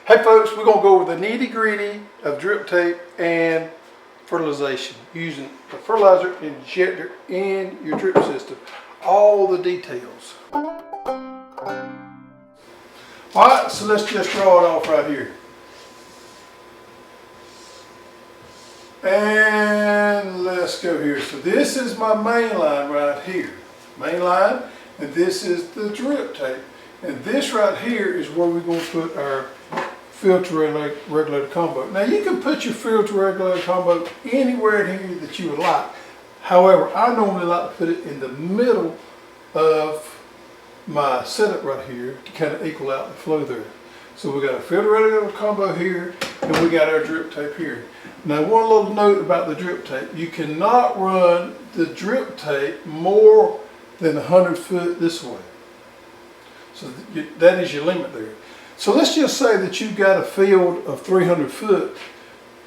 Hey folks, we're going to go over the nitty gritty of drip tape and fertilization using the fertilizer injector in your drip system. All the details. Alright, so let's just draw it off right here. And let's go here. So this is my main line right here. Main line, and this is the drip tape. And this right here is where we're going to put our filter regulator combo. Now you can put your filter regulator combo anywhere in here that you would like. However, I normally like to put it in the middle of my setup right here to kind of equal out the flow there. So we got a filter regulator combo here, and we got our drip tape here. Now one little note about the drip tape. You cannot run the drip tape more than 100 foot this way. So that is your limit there. So let's just say that you've got a field of 300 foot.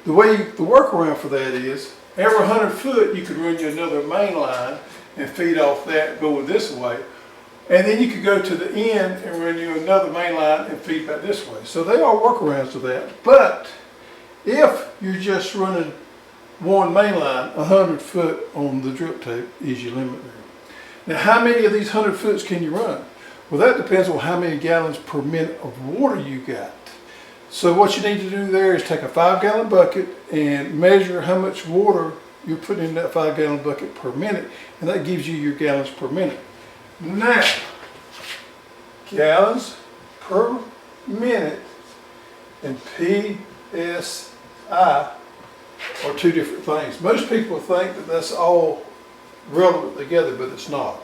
The workaround for that is every 100 foot you could run you another main line and feed off that going this way. And then you could go to the end and run you another main line and feed back this way. So there are workarounds to that. But if you're just running one main line, 100 foot on the drip tape is your limit there. Now how many of these 100 foots can you run? Well, that depends on how many gallons per minute of water you got. So what you need to do there is take a 5-gallon bucket and measure how much water you're putting in that 5-gallon bucket per minute, and that gives you your gallons per minute. Now, gallons per minute and PSI are two different things. Most people think that that's all relevant together, but it's not.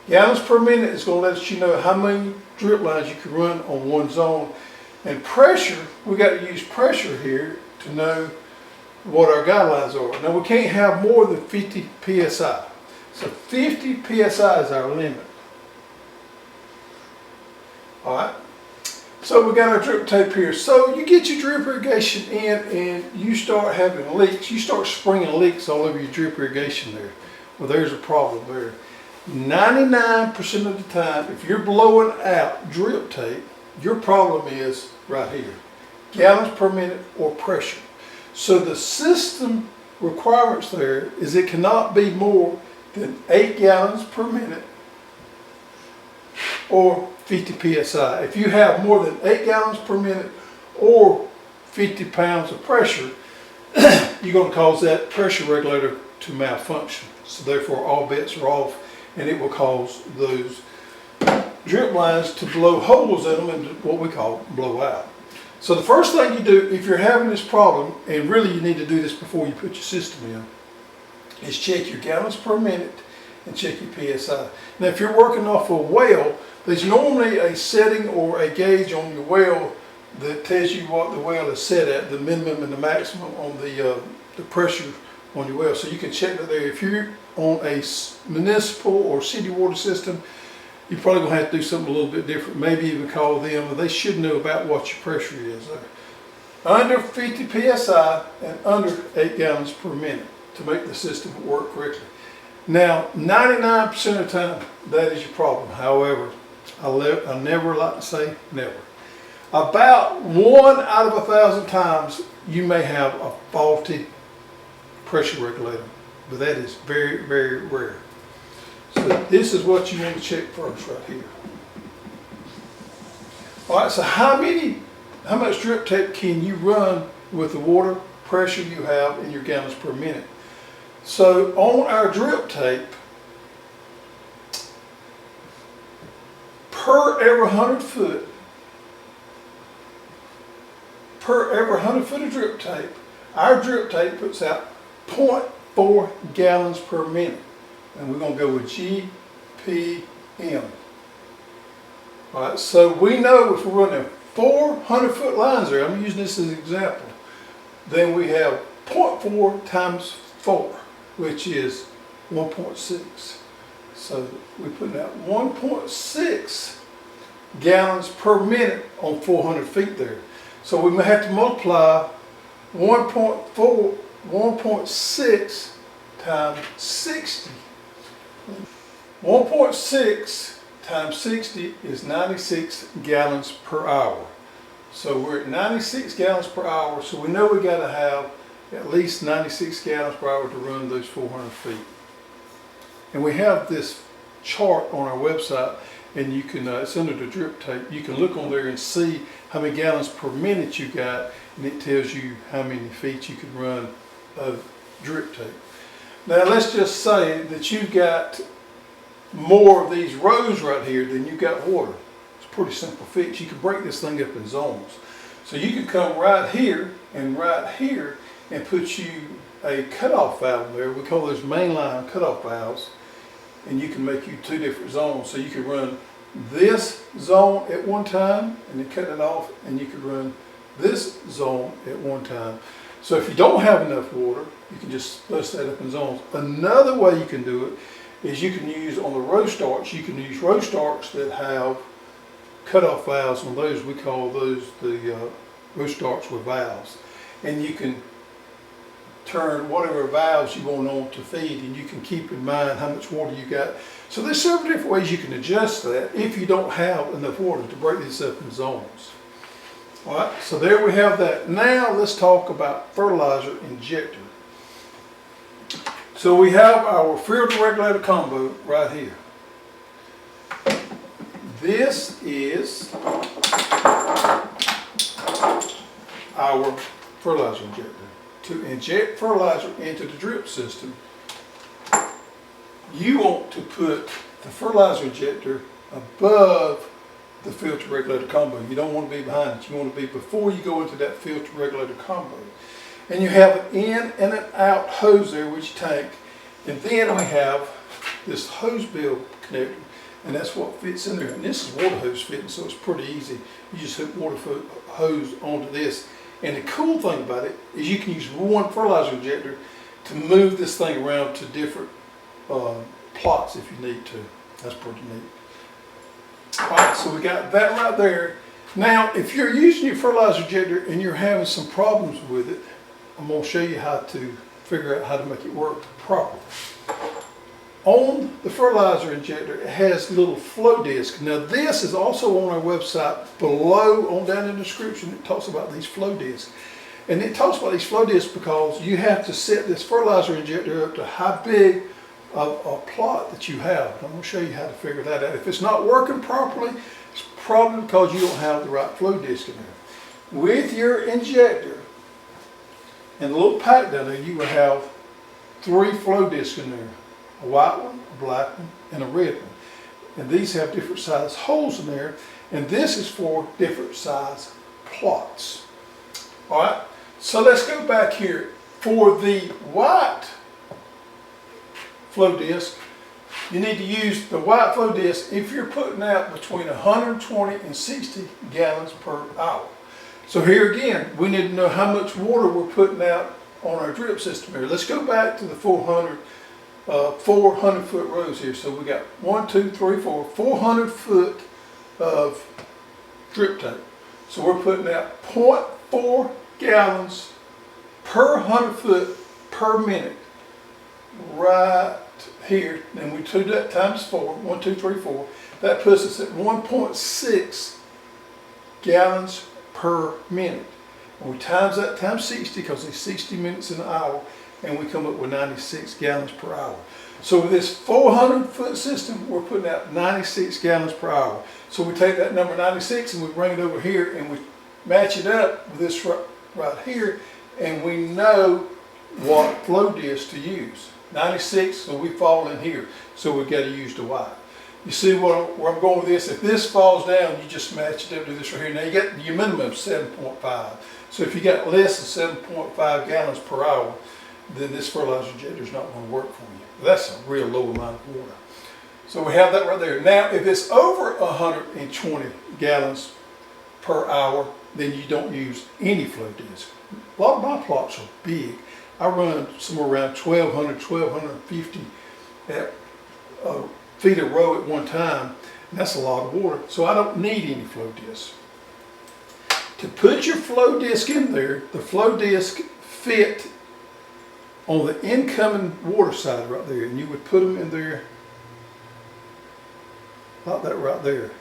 Gallons per minute is going to let you know how many drip lines you can run on one zone. And pressure, we got to use pressure here to know what our guidelines are. Now we can't have more than 50 PSI. So 50 PSI is our limit. Alright, so we got our drip tape here. So you get your drip irrigation in and you start having leaks. You start springing leaks all over your drip irrigation there. Well, there's a problem there. 99% of the time, if you're blowing out drip tape, your problem is right here. Gallons per minute or pressure. So the system requirements there is it cannot be more than 8 gallons per minute or 50 PSI. If you have more than 8 gallons per minute or 50 pounds of pressure, you're going to cause that pressure regulator to malfunction. So therefore all bets are off, and it will cause those drip lines to blow holes in them and what we call blow out. So the first thing you do if you're having this problem, and really you need to do this before you put your system in, is check your gallons per minute and check your PSI. Now if you're working off a well, there's normally a setting or a gauge on your well that tells you what the well is set at, the minimum and the maximum on the pressure on your well. So you can check that there. If you're on a municipal or city water system, you're probably going to have to do something a little bit different. Maybe even call them. They should know about what your pressure is there. Under 50 PSI and under 8 gallons per minute to make the system work correctly. Now, 99% of the time, that is your problem. However, I never like to say never. About 1 out of 1,000 times, you may have a faulty pressure regulator, but that is very, very rare. So this is what you want to check first right here. Alright, so how much drip tape can you run with the water pressure you have in your gallons per minute? So on our drip tape, per every 100 foot of drip tape, our drip tape puts out 0.4 gallons per minute. And we're going to go with GPM. Alright, so we know if we're running 400 foot lines there, I'm using this as an example, then we have 0.4 times 4, which is 1.6. So we're putting out 1.6 gallons per minute on 400 feet there. So we may have to multiply 1.6 times 60. 1.6 times 60 is 96 gallons per hour. So we're at 96 gallons per hour, so we know we got to have at least 96 gallons per hour to run those 400 feet. And we have this chart on our website, and you can, it's under the drip tape. You can look on there and see how many gallons per minute you got, and it tells you how many feet you can run of drip tape. Now let's just say that you've got more of these rows right here than you got water. It's a pretty simple fix. You can break this thing up in zones. So you can come right here and put you a cutoff valve there. We call those mainline cutoff valves, and you can make you two different zones. So you can run this zone at one time and then cut it off, and you can run this zone at one time. So if you don't have enough water, you can just bust that up in zones. Another way you can do it is you can use on the row starts, you can use row starts that have cutoff valves on those. We call those the row starts with valves. And you can turn whatever valves you want on to feed, and you can keep in mind how much water you got. So there's several different ways you can adjust that if you don't have enough water to break this up in zones. All right, so there we have that. Now let's talk about fertilizer injector. So we have our filter regulator combo right here. This is our fertilizer injector. To inject fertilizer into the drip system, you want to put the fertilizer injector above the filter regulator combo. You don't want to be behind it. You want to be before you go into that filter regulator combo. And you have an in and an out hose there with your tank. And then we have this hose bill connector, and that's what fits in there. And this is water hose fitting, so it's pretty easy. You just hook water hose onto this. And the cool thing about it is you can use one fertilizer injector to move this thing around to different plots if you need to. That's pretty neat. All right, so we got that right there. Now, if you're using your fertilizer injector and you're having some problems with it, I'm going to show you how to figure out how to make it work properly. On the fertilizer injector, it has a little flow disc. Now this is also on our website below, on down in the description. It talks about these flow discs. And it talks about these flow discs because you have to set this fertilizer injector up to how big of a plot that you have. I'm going to show you how to figure that out. If it's not working properly, it's probably because you don't have the right flow disc in there. With your injector and the little pack down there, you will have 3 flow discs in there. A white one, a black one, and a red one. And these have different size holes in there, and this is for different size plots. All right, so let's go back here. For the white flow disc, you need to use the white flow disc if you're putting out between 120 and 60 gallons per hour. So here again, we need to know how much water we're putting out on our drip system here. Let's go back to the 400 foot rows here. So we got 400 foot of drip tape. So we're putting out 0.4 gallons per 100 foot per minute right here. And we do that times 4, 1, 2, 3, 4. That puts us at 1.6 gallons per minute. And we times that times 60 because it's 60 minutes in an hour, and we come up with 96 gallons per hour. So with this 400 foot system, we're putting out 96 gallons per hour. So we take that number 96 and we bring it over here and we match it up with this right here, and we know what flow disc to use. 96, so we fall in here. So we've got to use the white. You see where I'm going with this? If this falls down, you just match it up to this right here. Now you get your minimum of 7.5. So if you got less than 7.5 gallons per hour, then this fertilizer injector is not going to work for you. That's a real low amount of water. So we have that right there. Now, if it's over 120 gallons per hour, then you don't use any flow disc. A lot of my plots are big. I run somewhere around 1,200, 1,250 feet a row at one time, and that's a lot of water. So I don't need any flow disc. To put your flow disc in there, the flow disc fit on the incoming water side right there, and you would put them in there like that right there.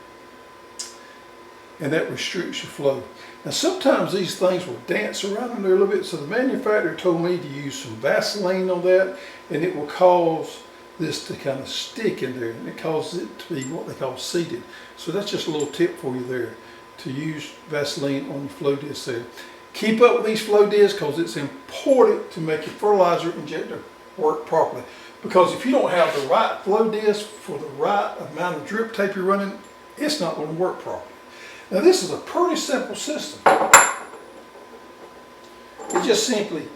and that restricts your flow. Now sometimes these things will dance around in there a little bit, so the manufacturer told me to use some Vaseline on that, and it will cause this to kind of stick in there, and it causes it to be what they call seated. So that's just a little tip for you there, to use Vaseline on your flow disc there. Keep up with these flow discs because it's important to make your fertilizer injector work properly. Because if you don't have the right flow disc for the right amount of drip tape you're running, it's not going to work properly. Now this is a pretty simple system. It just simply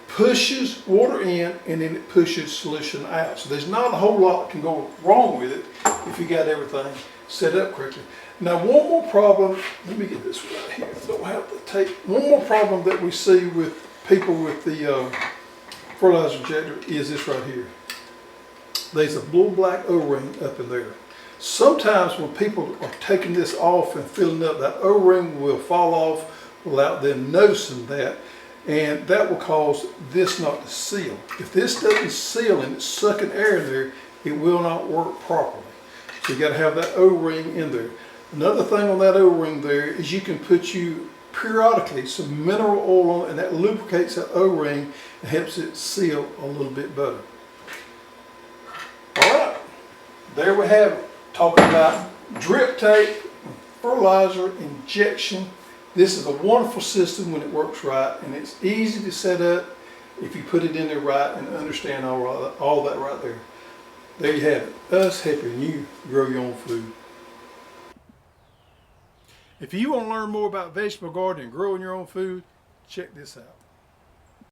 pushes water in and then it pushes solution out. So there's not a whole lot that can go wrong with it if you got everything set up correctly. Now one more problem, let me get this right here, I don't have the tape. One more problem that we see with people with the fertilizer injector is this right here. There's a blue black O-ring up in there. Sometimes when people are taking this off and filling up, that O-ring will fall off without them noticing that, and that will cause this not to seal. If this doesn't seal and it's sucking air in there, it will not work properly. So you got to have that O-ring in there. Another thing on that O-ring there is you can put periodically some mineral oil on it, and that lubricates that O-ring and helps it seal a little bit better. Alright, there we have it. Talking about drip tape, fertilizer injection. This is a wonderful system when it works right, and it's easy to set up if you put it in there right and understand all that right there. There you have it, us helping you grow your own food. If you want to learn more about vegetable gardening and growing your own food, check this out.